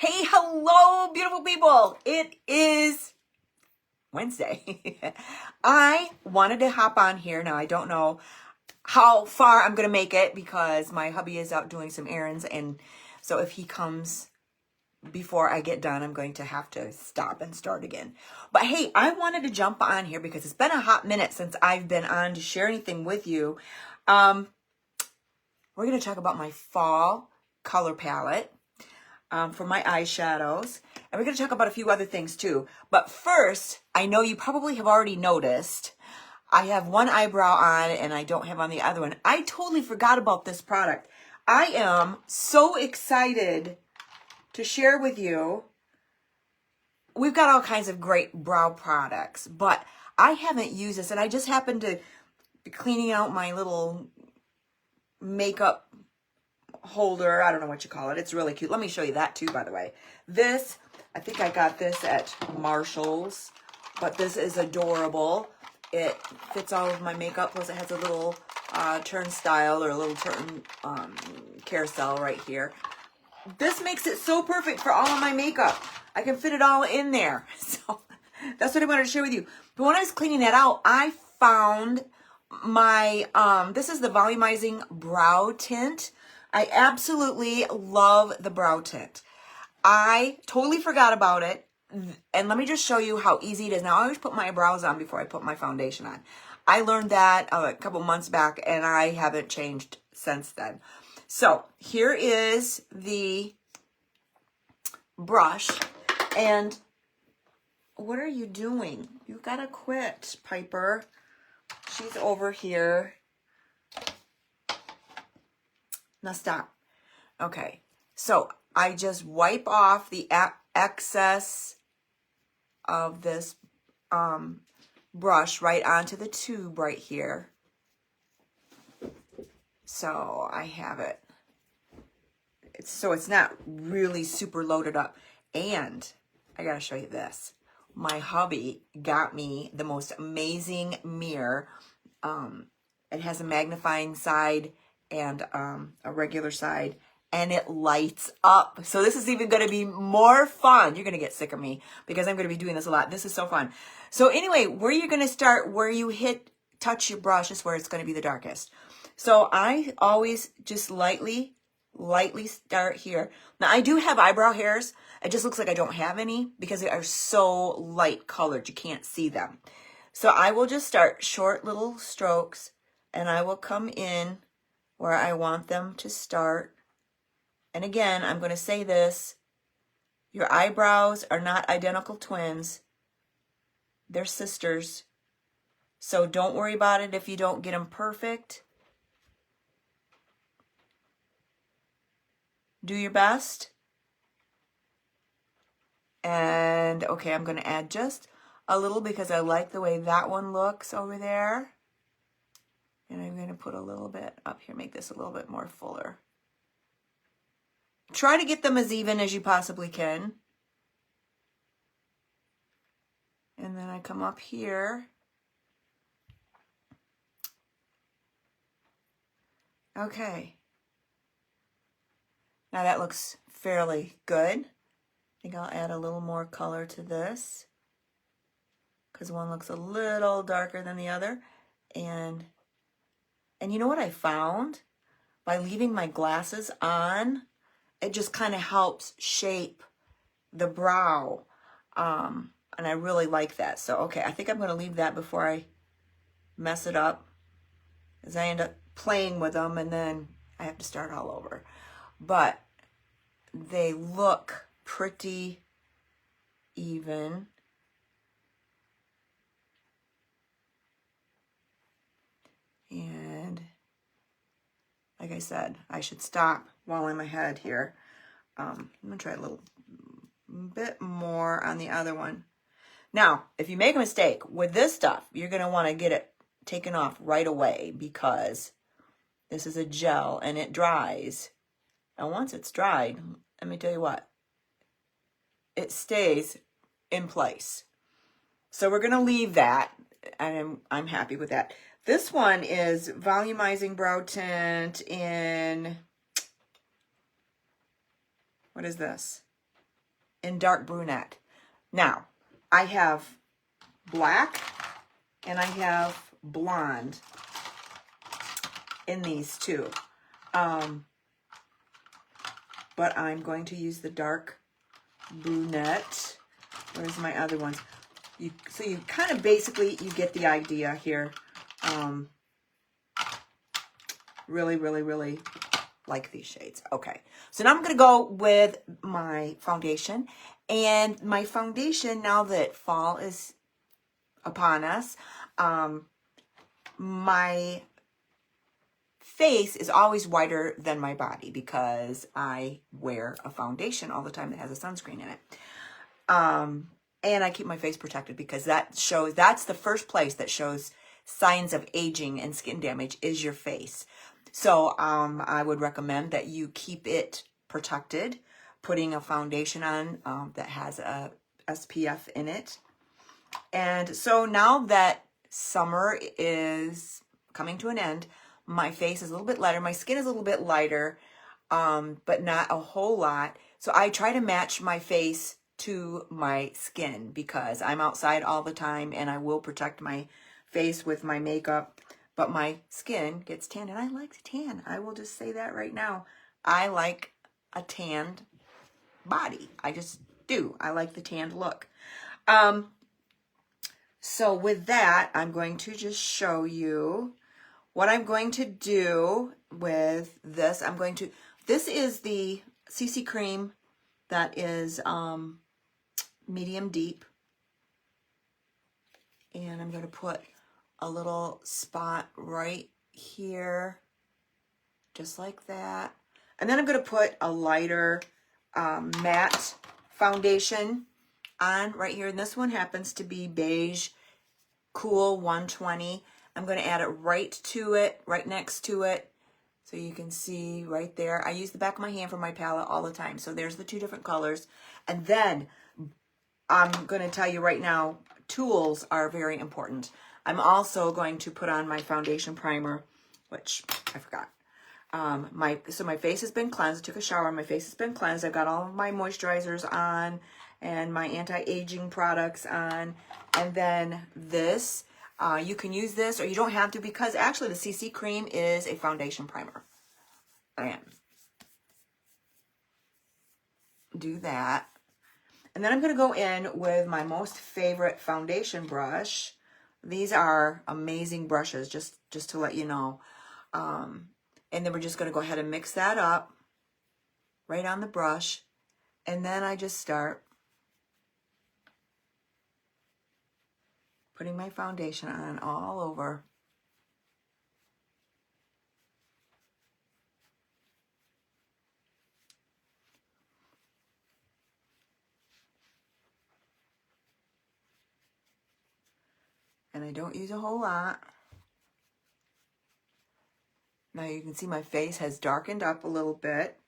Hey, hello, beautiful people. It is Wednesday. I wanted to hop on here. Now, I don't know how far I'm going to make it because my hubby is out doing some errands. And so if he comes before I get done, I'm going to have to stop and start again. But hey, I wanted to jump on here because it's been a hot minute since I've been on to share anything with you. We're going to talk about my fall color palette. For my eyeshadows. And we're going to talk about a few other things too. But first, I know you probably have already noticed, I have one eyebrow on and I don't have on the other one. I totally forgot about this product. I am so excited to share with you. We've got all kinds of great brow products, but I haven't used this, and I just happened to be cleaning out my little makeup holder. I don't know what you call it. It's really cute. Let me show you that too, by the way. This, I think I got this at Marshall's, but this is adorable. It fits all of my makeup, plus it has a little turnstile or a little turn carousel right here. This makes it so perfect for all of my makeup. I can fit it all in there. So that's what I wanted to share with you. But when I was cleaning that out, I found my, this is the Volumizing Brow Tint. I absolutely love the brow tint. I totally forgot about it. And let me just show you how easy it is. Now, I always put my brows on before I put my foundation on. I learned that a couple months back, and I haven't changed since then. So here is the brush. And what are you doing? You gotta quit, Piper. She's over here. Now stop. Okay, so I just wipe off the excess of this brush right onto the tube right here. So I have it. So it's not really super loaded up. And I gotta show you this. My hubby got me the most amazing mirror. It has a magnifying side and a regular side, and it lights up. So this is even going to be more fun. You're going to get sick of me because I'm going to be doing this a lot. This is so fun. So anyway, where you're going to start, where you touch your brush is where it's going to be the darkest. So I always just lightly start here. Now I do have eyebrow hairs. It just looks like I don't have any because they are so light colored. You can't see them. So I will just start short little strokes, and I will come in where I want them to start. And again, I'm going to say this. Your eyebrows are not identical twins. They're sisters. So don't worry about it if you don't get them perfect. Do your best. And okay, I'm going to add just a little because I like the way that one looks over there. And I'm going to put a little bit up here, make this a little bit more fuller. Try to get them as even as you possibly can. And then I come up here. Okay. Now that looks fairly good. I think I'll add a little more color to this because one looks a little darker than the other. And you know what I found? By leaving my glasses on, it just kind of helps shape the brow. And I really like that. So, okay, I think I'm going to leave that before I mess it up, because I end up playing with them and then I have to start all over. But they look pretty even. And like I said, I should stop while I'm ahead here. I'm going to try a little bit more on the other one. Now, if you make a mistake with this stuff, you're going to want to get it taken off right away because this is a gel and it dries. And once it's dried, let me tell you what, it stays in place. So we're going to leave that, and I'm happy with that. This one is Volumizing Brow Tint in, what is this? in dark brunette. Now, I have black and I have blonde in these two. But I'm going to use the dark brunette. Where's my other ones? So you kind of basically, you get the idea here. Really, really, really like these shades. Okay, so now I'm going to go with my foundation. And my foundation, now that fall is upon us, my face is always whiter than my body because I wear a foundation all the time that has a sunscreen in it. And I keep my face protected because that's the first place that shows signs of aging and skin damage is your face. So I would recommend that you keep it protected, putting a foundation on that has a SPF in it. And so now that summer is coming to an end, my face is a little bit lighter. My skin is a little bit lighter, but not a whole lot. So I try to match my face to my skin because I'm outside all the time and I will protect my face with my makeup, but my skin gets tan and I like to tan. I will just say that right now. I like a tanned body. I just do. I like the tanned look. So with that, I'm going to just show you what I'm going to do with this. This is the CC cream that is medium deep. And I'm going to put a little spot right here, just like that. And then I'm going to put a lighter matte foundation on right here. And this one happens to be Beige Cool 120. I'm going to add it right to it, right next to it. So you can see right there. I use the back of my hand for my palette all the time. So there's the two different colors. And then I'm going to tell you right now, tools are very important. I'm also going to put on my foundation primer, which I forgot. So my face has been cleansed. I took a shower. My face has been cleansed. I've got all of my moisturizers on and my anti-aging products on. And then this, you can use this or you don't have to because actually the CC cream is a foundation primer. And do that. And then I'm going to go in with my most favorite foundation brush. These are amazing brushes, just to let you know. And then we're just going to go ahead and mix that up right on the brush. And then I just start putting my foundation on all over. And I don't use a whole lot. Now you can see my face has darkened up a little bit,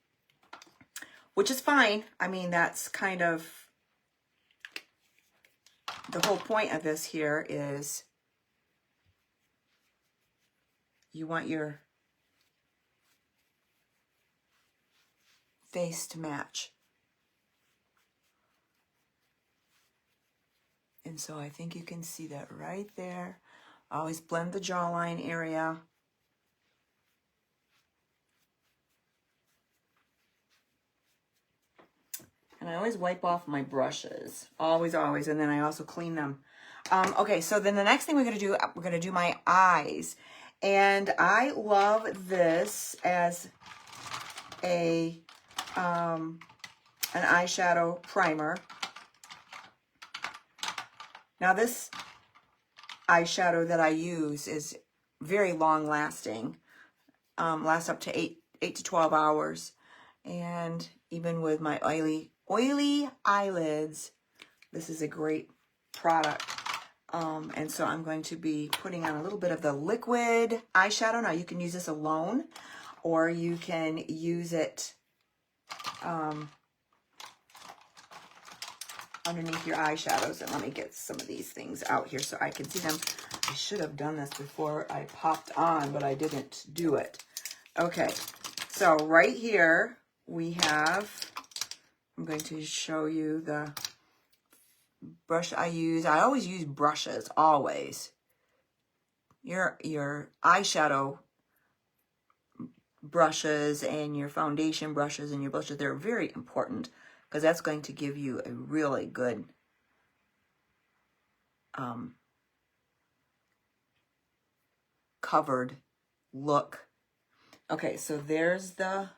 which is fine. I mean, that's kind of the whole point of this here is you want your face to match. And so I think you can see that right there. Always blend the jawline area. And I always wipe off my brushes. Always, always. And then I also clean them. Okay, so then the next thing we're going to do my eyes. And I love this as an eyeshadow primer. Now this eyeshadow that I use is very long lasting. Lasts up to 8 to 12 hours. And even with my oily eyelids, this is a great product. And so I'm going to be putting on a little bit of the liquid eyeshadow. Now you can use this alone or you can use it underneath your eyeshadows. And let me get some of these things out here so I can see them. I should have done this before I popped on, but I didn't do it. Okay, so right here we have I'm going to show you the brush I use. I always use brushes, always. Your eyeshadow brushes and your foundation brushes and your blushes, they're very important because that's going to give you a really good covered look. Okay, so there's the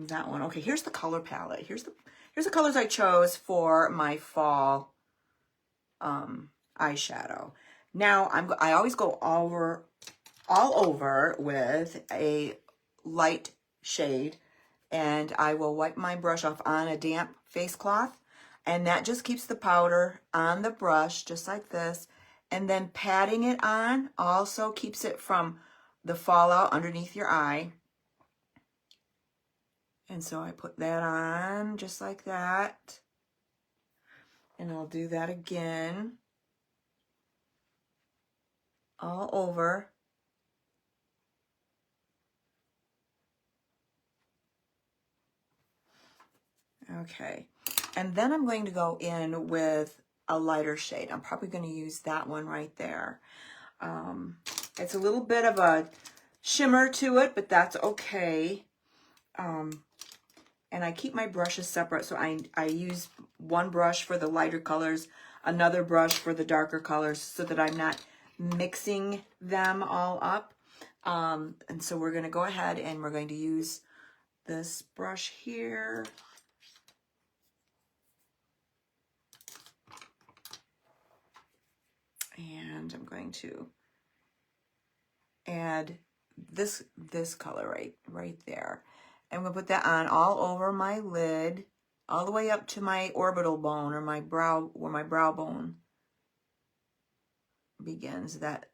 that one. Okay, here's the color palette. Here's the colors I chose for my fall eyeshadow. Now I always go all over with a light shade, and I will wipe my brush off on a damp face cloth, and that just keeps the powder on the brush just like this, and then patting it on also keeps it from the fallout underneath your eye. And so I put that on just like that, and I'll do that again all over. Okay, and then I'm going to go in with a lighter shade. I'm probably going to use that one right there. It's a little bit of a shimmer to it, but that's okay. And I keep my brushes separate, so I use one brush for the lighter colors, another brush for the darker colors, so that I'm not mixing them all up. And so we're going to go ahead and we're going to use this brush here. And I'm going to add this color right there. I'm going to put that on all over my lid, all the way up to my orbital bone, or my brow, where my brow bone begins, that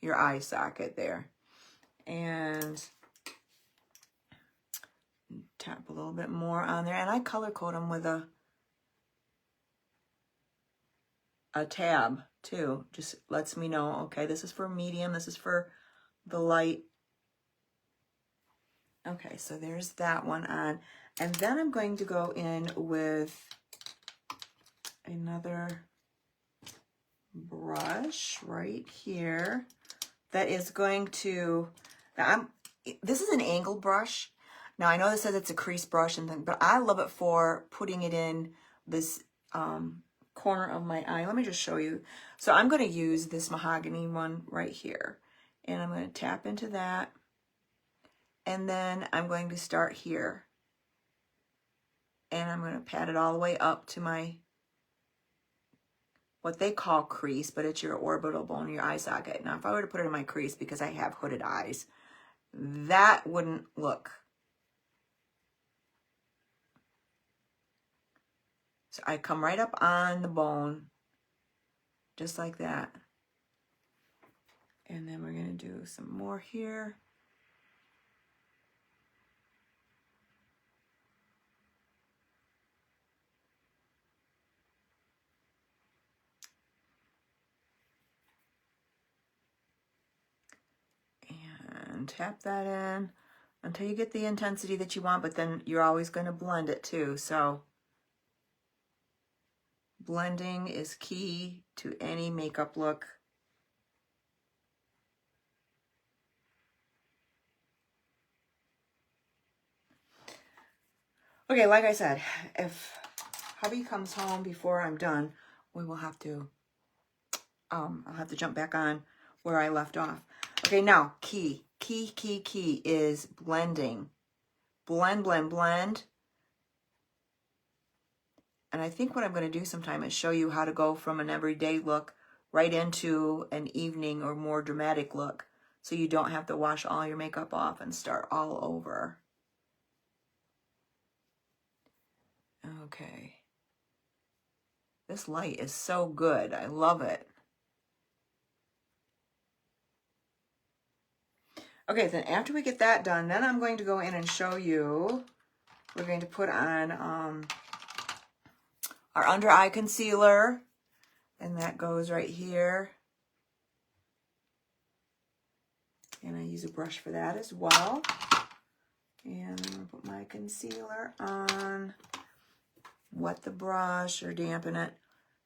your eye socket there. And tap a little bit more on there, and I color code them with a tab too. Just lets me know, okay, this is for medium, this is for the light. Okay, so there's that one on. And then I'm going to go in with another brush right here that is going to, this is an angled brush. Now I know this says it's a crease brush, but I love it for putting it in this corner of my eye. Let me just show you. So I'm going to use this mahogany one right here, and I'm going to tap into that. And then I'm going to start here, and I'm going to pat it all the way up to my, what they call crease, but it's your orbital bone, your eye socket. Now, if I were to put it in my crease, because I have hooded eyes, that wouldn't look. So I come right up on the bone, just like that. And then we're going to do some more here. And tap that in until you get the intensity that you want, but then you're always going to blend it too. So blending is key to any makeup look. Okay, like I said, if hubby comes home before I'm done, we will have to, I'll have to jump back on where I left off. Okay, now, key is blending. Blend, blend, blend. And I think what I'm going to do sometime is show you how to go from an everyday look right into an evening or more dramatic look, so you don't have to wash all your makeup off and start all over. Okay. This light is so good. I love it. Okay, then after we get that done, then I'm going to go in and show you, we're going to put on our under eye concealer, and that goes right here. And I use a brush for that as well. And I'm going to put my concealer on, wet the brush or dampen it.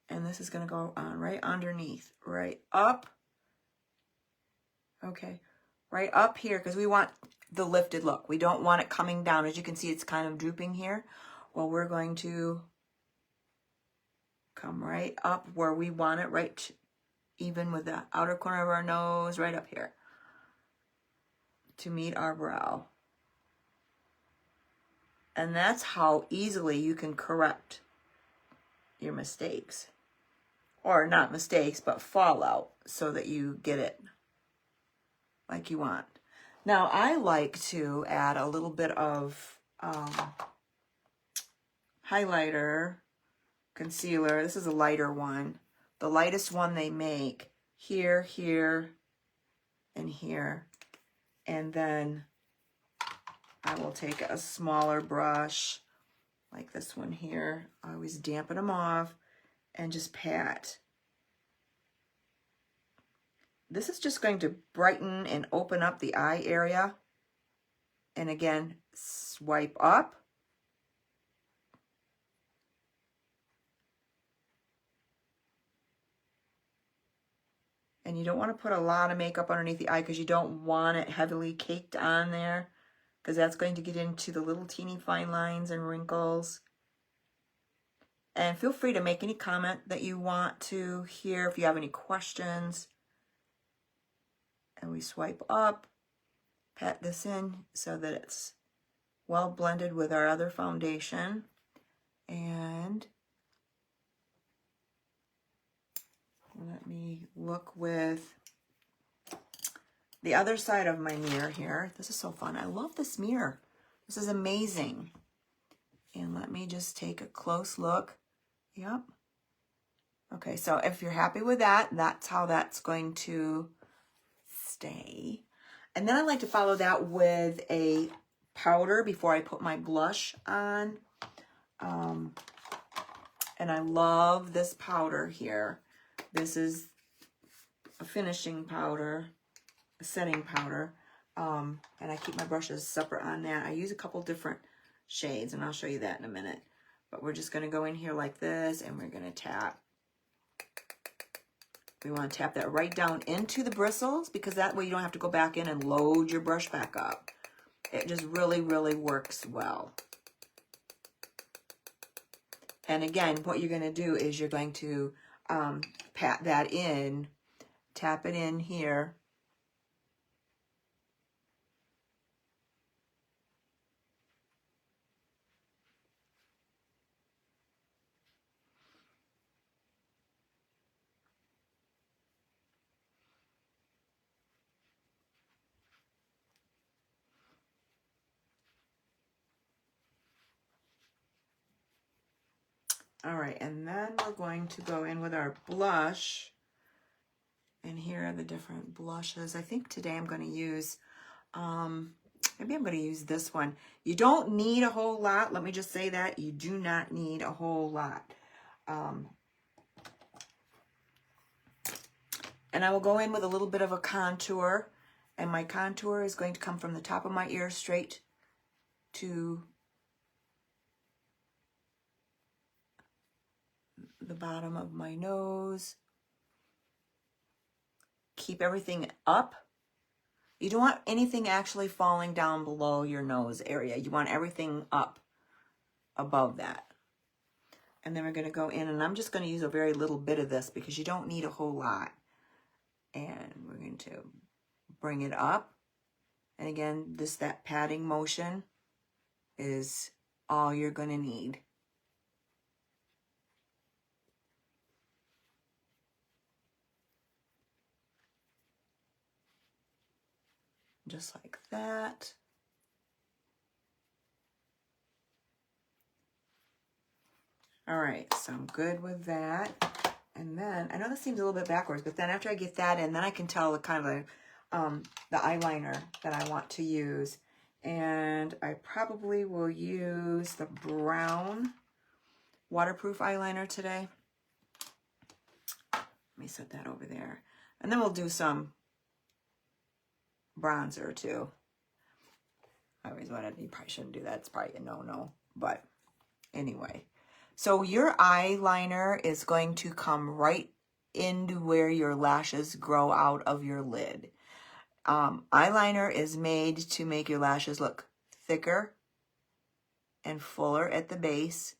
And this is going to go on right underneath, right up. Okay, right up here, because we want the lifted look. We don't want it coming down. As you can see, it's kind of drooping here. Well, we're going to come right up where we want it, right even with the outer corner of our nose, right up here to meet our brow. And that's how easily you can correct your mistakes. Or not mistakes, but fallout, so that you get it like you want. Now, I like to add a little bit of highlighter, concealer. This is a lighter one. The lightest one they make. Here, here, and here. And then I will take a smaller brush, like this one here. I always dampen them off and just pat. This is just going to brighten and open up the eye area. And again, swipe up. And you don't want to put a lot of makeup underneath the eye because you don't want it heavily caked on there, because that's going to get into the little teeny fine lines and wrinkles. And feel free to make any comment that you want to here if you have any questions. And we swipe up, pat this in so that it's well blended with our other foundation. And let me look with the other side of my mirror here. This is so fun. I love this mirror. This is amazing. And let me just take a close look. Yep. Okay, so if you're happy with that, that's how that's going to stay. And then I like to follow that with a powder before I put my blush on. And I love this powder here. This is a finishing powder, a setting powder. And I keep my brushes separate on that. I use a couple different shades, and I'll show you that in a minute. But we're just going to go in here like this, and we're going to tap. We want to tap that right down into the bristles, because that way you don't have to go back in and load your brush back up. It just really, really works well. And again, what you're going to do is you're going to pat that in, tap it in here. All right, and then we're going to go in with our blush. And here are the different blushes. I think today I'm going to use, maybe I'm going to use this one. You don't need a whole lot. Let me just say that. You do not need a whole lot. And I will go in with a little bit of a contour. And my contour is going to come from the top of my ear straight to the bottom of my nose. Keep everything up. You don't want anything actually falling down below your nose area. You want everything up above that. And then we're going to go in, and I'm just going to use a very little bit of this because you don't need a whole lot. And we're going to bring it up. And again, that patting motion is all you're going to need. Just like that. All right, so I'm good with that. And then, I know this seems a little bit backwards, but then after I get that in, then I can tell the kind of the eyeliner that I want to use. And I probably will use the brown waterproof eyeliner today. Let me set that over there. And then we'll do some bronzer too. I always wanted, you probably shouldn't do that. It's probably a no-no. But anyway. So your eyeliner is going to come right into where your lashes grow out of your lid. Eyeliner is made to make your lashes look thicker and fuller at the base.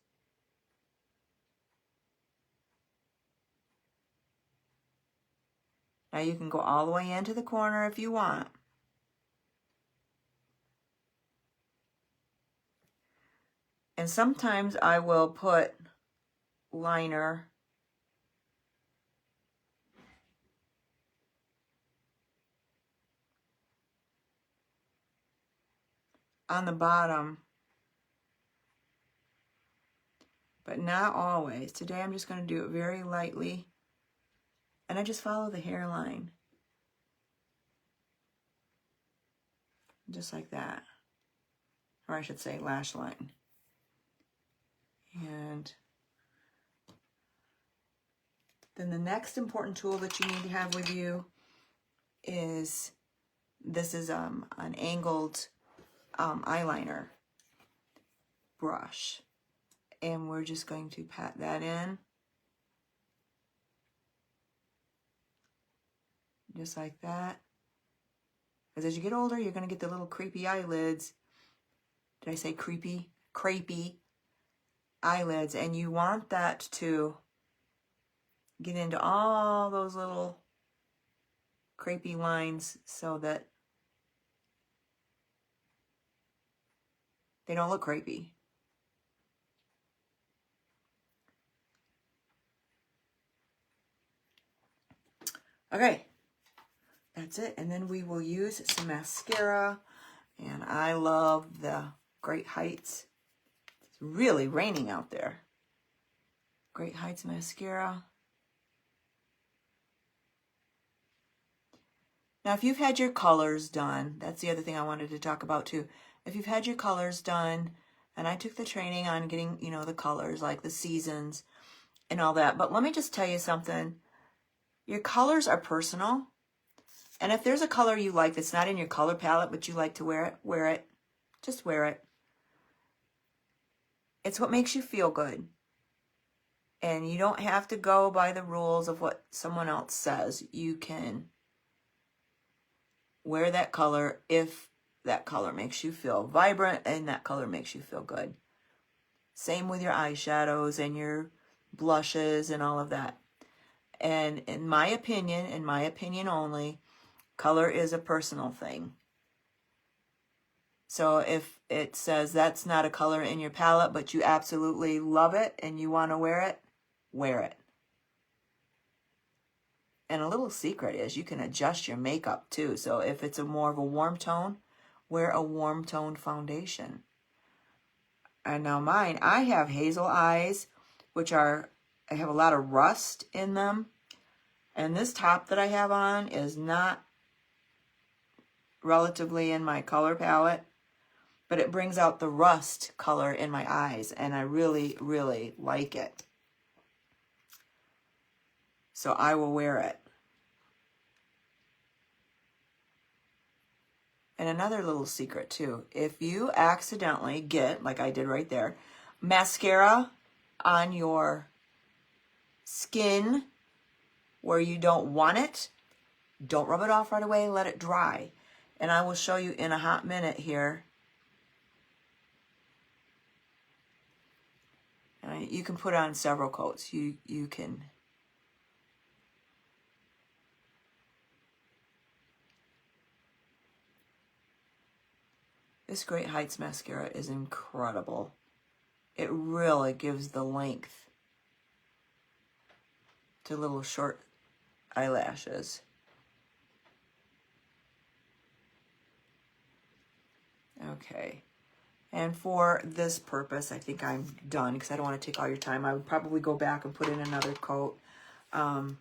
Now you can go all the way into the corner if you want. And sometimes I will put liner on the bottom, but not always. Today I'm just going to do it very lightly, and I just follow the hairline. Just like that. Or I should say lash line. And then the next important tool that you need to have with you is, this is an angled eyeliner brush. And we're just going to pat that in. Just like that. Because as you get older, you're going to get the little creepy eyelids. Did I say creepy? Crepey eyelids. And you want that to get into all those little crepey lines so that they don't look crepey. Okay, that's it. And then we will use some mascara. And I love the Great Heights. It's really raining out there. Great Heights mascara. Now, if you've had your colors done, that's the other thing I wanted to talk about too. If you've had your colors done, and I took the training on getting, you know, the colors, like the seasons and all that. But let me just tell you something. Your colors are personal. And if there's a color you like that's not in your color palette, but you like to wear it, wear it. Just wear it. It's what makes you feel good. And you don't have to go by the rules of what someone else says. You can wear that color if that color makes you feel vibrant and that color makes you feel good. Same with your eyeshadows and your blushes and all of that. And in my opinion only, color is a personal thing. So if it says that's not a color in your palette, but you absolutely love it and you want to wear it, wear it. And a little secret is you can adjust your makeup too. So if it's more of a warm tone, wear a warm toned foundation. And now mine, I have hazel eyes, which are, I have a lot of rust in them. And this top that I have on is not relatively in my color palette, but it brings out the rust color in my eyes, and I really, really like it. So I will wear it. And another little secret too, if you accidentally get, like I did right there, mascara on your skin where you don't want it, don't rub it off right away, let it dry. And I will show you in a hot minute here. You can put on several coats. You can. This Great Heights mascara is incredible. It really gives the length to little short eyelashes. Okay. And for this purpose, I think I'm done because I don't want to take all your time. I would probably go back and put in another coat of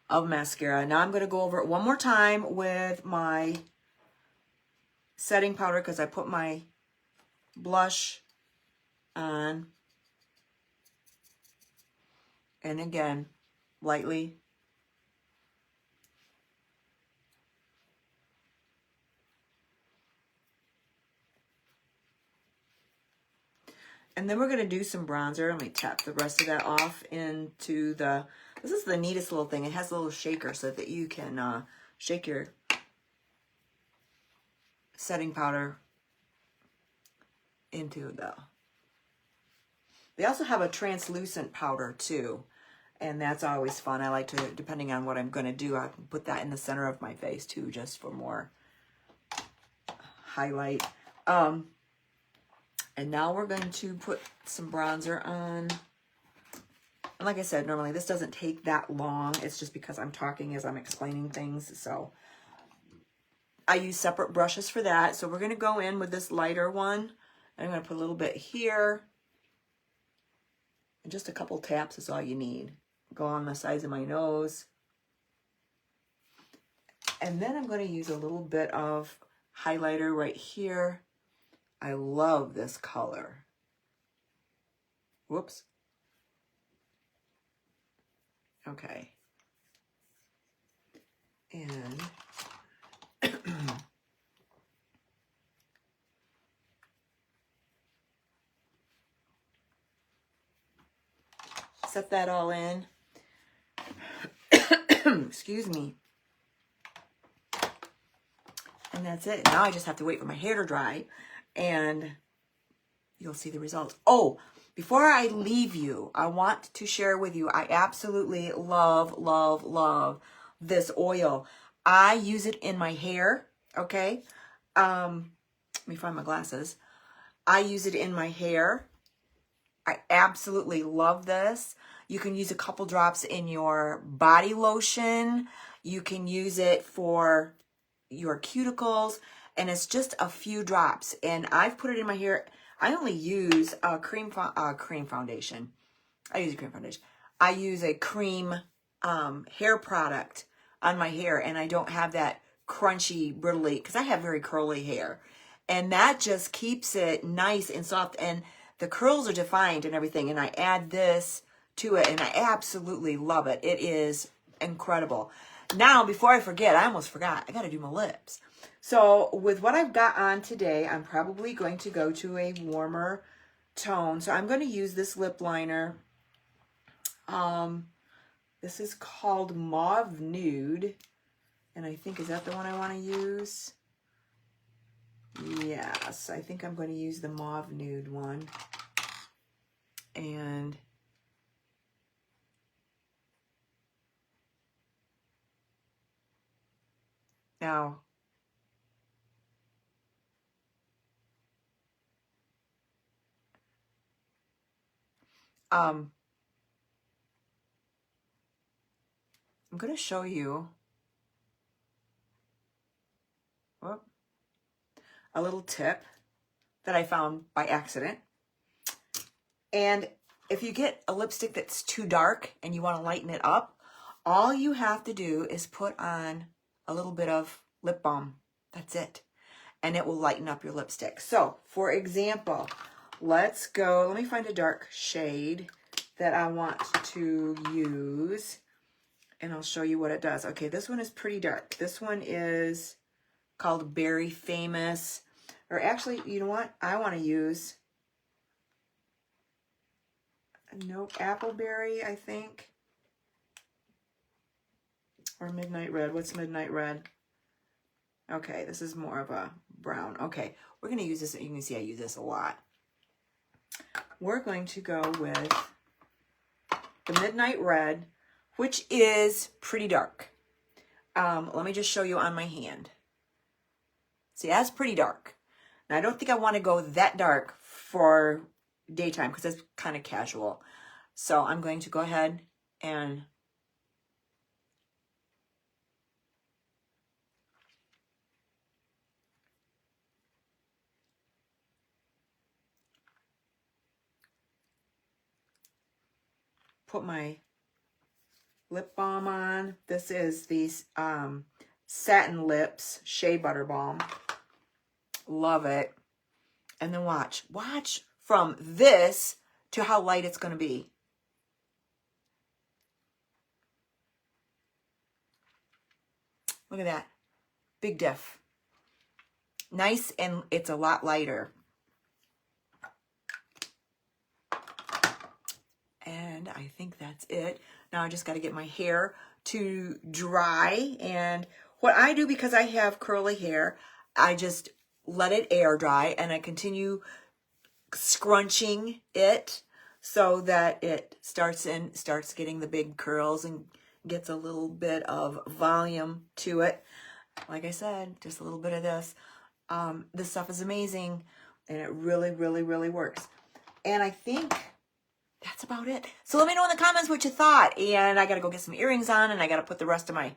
mascara. Now I'm going to go over it one more time with my setting powder because I put my blush on. And again, lightly And then we're going to do some bronzer. Let me tap the rest of that off into the, this is the neatest little thing. It has a little shaker so that you can shake your setting powder into the, they also have a translucent powder too. And that's always fun. I like to, depending on what I'm going to do, I can put that in the center of my face too, just for more highlight. And now we're going to put some bronzer on. And like I said, normally this doesn't take that long. It's just because I'm talking as I'm explaining things. So I use separate brushes for that. So we're going to go in with this lighter one. I'm going to put a little bit here. And just a couple taps is all you need. Go on the sides of my nose. And then I'm going to use a little bit of highlighter right here. I love this color. Whoops. Okay. And set that all in. Excuse me. And that's it. Now I just have to wait for my hair to dry and you'll see the results. Oh, before I leave you, I want to share with you, I absolutely love, love, love this oil. I use it in my hair, okay? Let me find my glasses. I use it in my hair. I absolutely love this. You can use a couple drops in your body lotion. You can use it for your cuticles, and it's just a few drops. And I've put it in my hair. I only use a cream foundation. I use a cream foundation. I use a cream hair product on my hair, and I don't have that crunchy, brittly, because I have very curly hair. And that just keeps it nice and soft, and the curls are defined and everything. And I add this to it, and I absolutely love it. It is incredible. Now, before I forget, I almost forgot, I got to do my lips. So with what I've got on today, I'm probably going to go to a warmer tone. So I'm going to use this lip liner. This is called Mauve Nude. And I think, is that the one I want to use? Yes, I think I'm going to use the Mauve Nude one. And now, I'm going to show you a little tip that I found by accident. And if you get a lipstick that's too dark and you want to lighten it up, all you have to do is put on a little bit of lip balm. That's it. And it will lighten up your lipstick. So, for example, let's go, let me find a dark shade that I want to use. And I'll show you what it does. Okay, this one is pretty dark. This one is called Berry Famous. Or actually, you know what? I want to use, no, Appleberry, I think. Or Midnight Red. What's Midnight Red? Okay, this is more of a brown. Okay, we're going to use this. You can see I use this a lot. We're going to go with the Midnight Red, which is pretty dark. Let me just show you on my hand. See, that's pretty dark. Now, I don't think I want to go that dark for daytime because it's kind of casual. So I'm going to go ahead and put my lip balm on. This is the Satin Lips Shea Butter Balm. Love it. And then watch from this to how light it's going to be. Look at that. Big diff. Nice, and it's a lot lighter. I think that's it. Now I just got to get my hair to dry. And what I do, because I have curly hair, I just let it air dry and I continue scrunching it so that it starts getting the big curls and gets a little bit of volume to it. Like I said, just a little bit of this. This stuff is amazing and it really, really, really works. And I think that's about it. So let me know in the comments what you thought. And I got to go get some earrings on and I got to put the rest of my,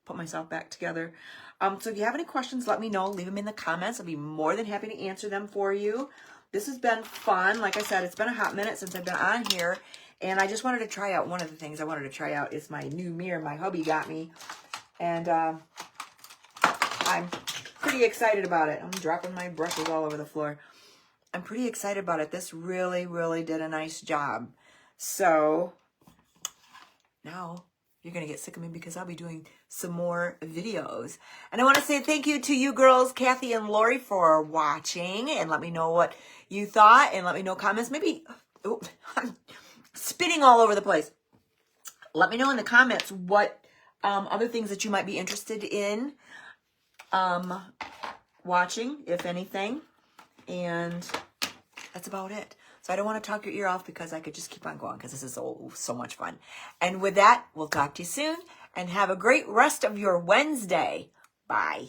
put myself back together. So if you have any questions, let me know. Leave them in the comments. I'll be more than happy to answer them for you. This has been fun. Like I said, it's been a hot minute since I've been on here. And I just wanted to try out, one of the things I wanted to try out is my new mirror my hubby got me. And I'm pretty excited about it. I'm dropping my brushes all over the floor. I'm pretty excited about it. This really, really did a nice job. So now you're going to get sick of me because I'll be doing some more videos. And I want to say thank you to you girls, Kathy and Lori, for watching. And let me know what you thought. And let me know comments. Maybe, oh, I'm spitting all over the place. Let me know in the comments what other things that you might be interested in watching, if anything. And that's about it. So I don't want to talk your ear off because I could just keep on going because this is so much fun. And with that, we'll talk to you soon and have a great rest of your Wednesday. Bye.